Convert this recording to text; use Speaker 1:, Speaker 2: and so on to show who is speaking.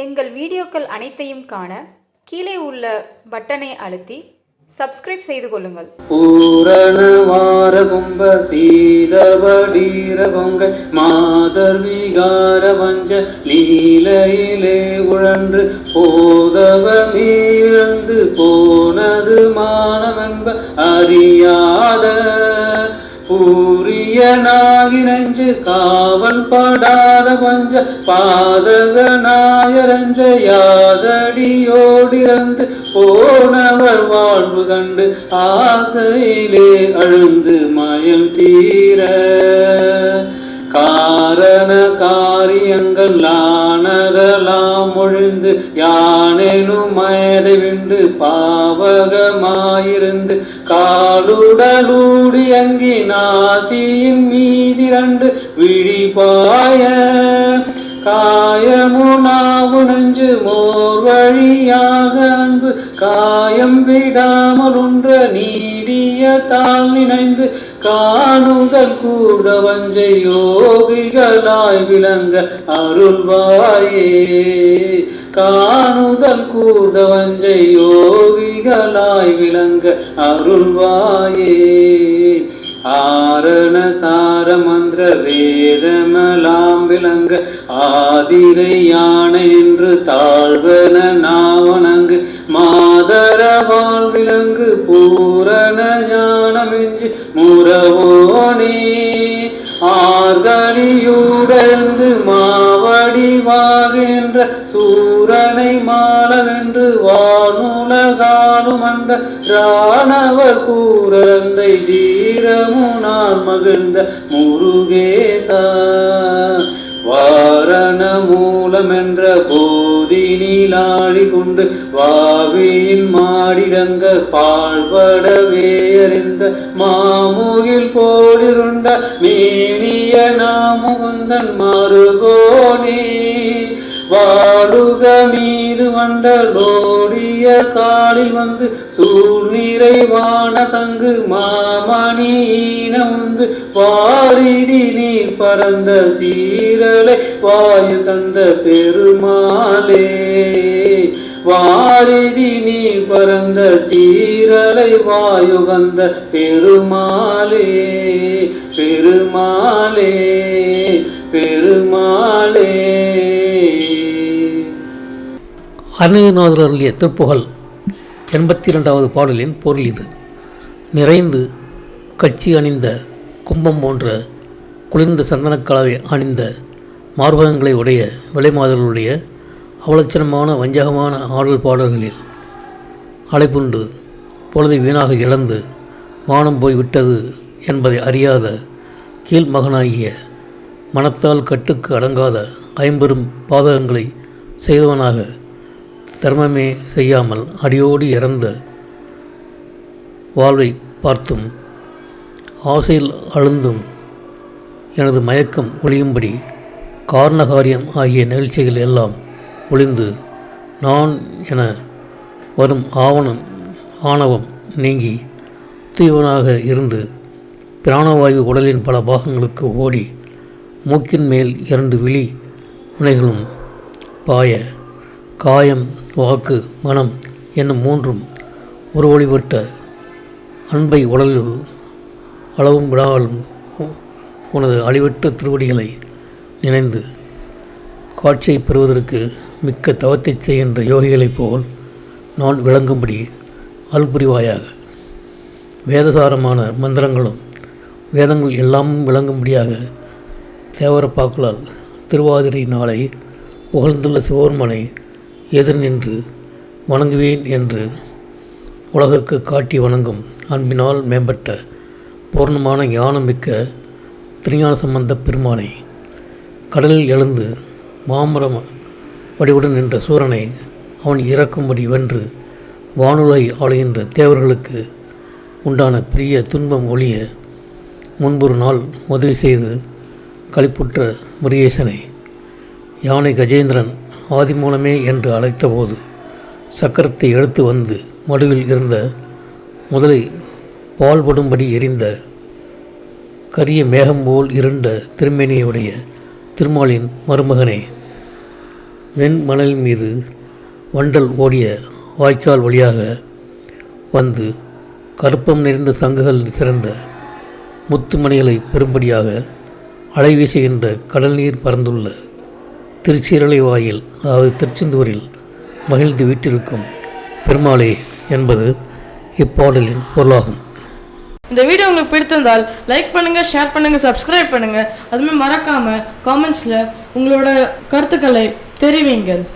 Speaker 1: எங்கள் வீடியோக்கள் அனைத்தையும் காண கீழே உள்ள பட்டனை அழுத்தி சப்ஸ்கிரைப் செய்து கொள்ளுங்கள்.
Speaker 2: பூரண வார கும்ப சீதபடீர கொங்கை மாதர் விகார வஞ்ச லீலையிலே உழன்று போதவ மீழந்து போனது மானமென்ப அறியாத பூரிய நாகி நெஞ்சு காவல் படாத பஞ்ச பாதக நாயரஞ்ச யாதடியோடிறந்து போனவர் வாழ்வு கண்டு ஆசையிலே அழுந்து மயல் தீர காரண காரியங்கள் ஆனதெல்லாம் ஒழிந்து யானெனும் மயதை விண்டு பாவகமாயிருந்து காலுடலூடி அங்கி நாசியின் மீதிரண்டு விழிபாய காயமுனாவு நெஞ்சு மோர் வழியாக அன்பு காயம் விடாமல் ஒன்ற நீடிய தாழ் நினைந்து காணுதல் கூட வஞ்சை யோகிகளாய் விளங்க அருள்வாயே காணுதல் கூட வஞ்சை யோகிகளாய் விளங்க அருள்வாயே ஆரண சார மந்திர வேதமெல்லாம் விளங்க ஆதிரை யானை என்று தாழ்வன நாவணங்கு மாதர வாழ் விளங்கு பூரண ஞானமின்றி முறவோனே ஆர்கலியுடர்ந்து மாவடி வாகி நின்ற சூரனை மாலவென்று வானுலகாலும் அண்ட ராணவர் கூரந்தை தீரமுனார் மகிழ்ந்த முருகேசா வாரண மூலமென்ற போதினிலாடி கொண்டு வாவியின் மாடிடங்க பாழ்படவே அறிந்த மாமுகில் போலிருண்ட மேனிய நாமுகுந்தன் மருகோனே வாழுக மீது வண்டலோடிய காலில் வந்து சூழ்நிறை வான சங்கு மாமணீன உந்து வாரிதி நீர் பரந்த சீரலை வாயு கந்த பெருமாளே வாரிதி நீர் பரந்த சீரலை வாயு கந்த பெருமாளே பெருமாளே பெருமாளே.
Speaker 3: அருணகிரிநாதர் அருளிய திருப்புகழ் 82வது பாடலின் பொருள் இது. நிறைந்து கட்சி அணிந்த கும்பம் போன்ற குளிர்ந்த சந்தனக்கலவை அணிந்த மார்பகங்களை உடைய விலைமாதர்களுடைய அவலட்சணமான வஞ்சகமான ஆடல் பாடல்களில் அலைப்புண்டு பொழுதை வீணாக இழந்து மானம் போய் விட்டது என்பதை அறியாத கீழ்மகனாகிய மனத்தால் கட்டுக்கு அடங்காத ஐம்பெரும் பாதகங்களை செய்தவனாக தர்மமே செய்யாமல் அடியோடு இறந்த வாழ்வை பார்த்தும் ஆசையில் அழுந்தும் எனது மயக்கம் ஒழியும்படி காரணகாரியம் ஆகிய நிகழ்ச்சிகள் எல்லாம் ஒளிந்து நான் என வரும் ஆணவம் நீங்கி தூயவனாக இருந்து பிராணவாயு உடலின் பல பாகங்களுக்கு ஓடி மூக்கின் மேல் 2 விழி முனைகளும் பாய காயம் வாக்கு மனம் என்னும் 3ம் ஒரு வழிபட்ட அன்பை உடலில் அளவும் விடாமலும் உனது அழிவற்ற திருவடிகளை நினைந்து காட்சியை பெறுவதற்கு மிக்க தவத்தை செய்கின்ற யோகிகளைப் போல் நான் விளங்கும்படி அல்புரிவாயாக. வேதசாரமான மந்திரங்களும் வேதங்கள் எல்லாமும் விளங்கும்படியாக தேவரப்பாக்களால் திருவாதிரை நாளை புகழ்ந்துள்ள சிவபெருமானை எதிர் நின்று வணங்குவேன் என்று உலகுக்கு காட்டி வணங்கும் அன்பினால் மேம்பட்ட பூர்ணமான ஞானம் மிக்க திருஞான சம்பந்த பெருமானை கடலில் எழுந்து மாமரம் வடிவுடன் நின்ற சூரனை அவன் இறக்கும்படி வென்று வானுலை ஆளுகின்ற தேவர்களுக்கு உண்டான பெரிய துன்பம் ஒழிய முன்பொரு நாள் உதவி செய்து களிப்புற்ற முருகேசனை யானை கஜேந்திரன் ஆதிமூலமே என்று அழைத்தபோது சக்கரத்தை எடுத்து வந்து மடுவில் இருந்த முதலை பால்படும்படி எரிந்த கரிய மேகம் போல் இருண்ட திருமேனியுடைய திருமாலின் மருமகனே, வெண்மணல் மீது வண்டல் ஓடிய வாய்க்கால் வழியாக வந்து கருப்பம் நிறைந்த சங்குகள் சிறந்த முத்துமணிகளை பெரும்படியாக அலை வீசுகின்ற கடல் நீர் பறந்துள்ள திருச்சீரலை வாயில், அதாவது திருச்செந்தூரில் மகிழ்ந்து வீட்டிருக்கும் பெருமாளே என்பது இப்பாடலின் பொருளாகும்.
Speaker 4: இந்த வீடியோ உங்களுக்கு பிடித்திருந்தால் லைக் பண்ணுங்கள், ஷேர் பண்ணுங்கள், சப்ஸ்கிரைப் பண்ணுங்கள். அதுமாதிரி மறக்காமல் காமெண்ட்ஸில் உங்களோட கருத்துக்களை தெரிவிங்கள்.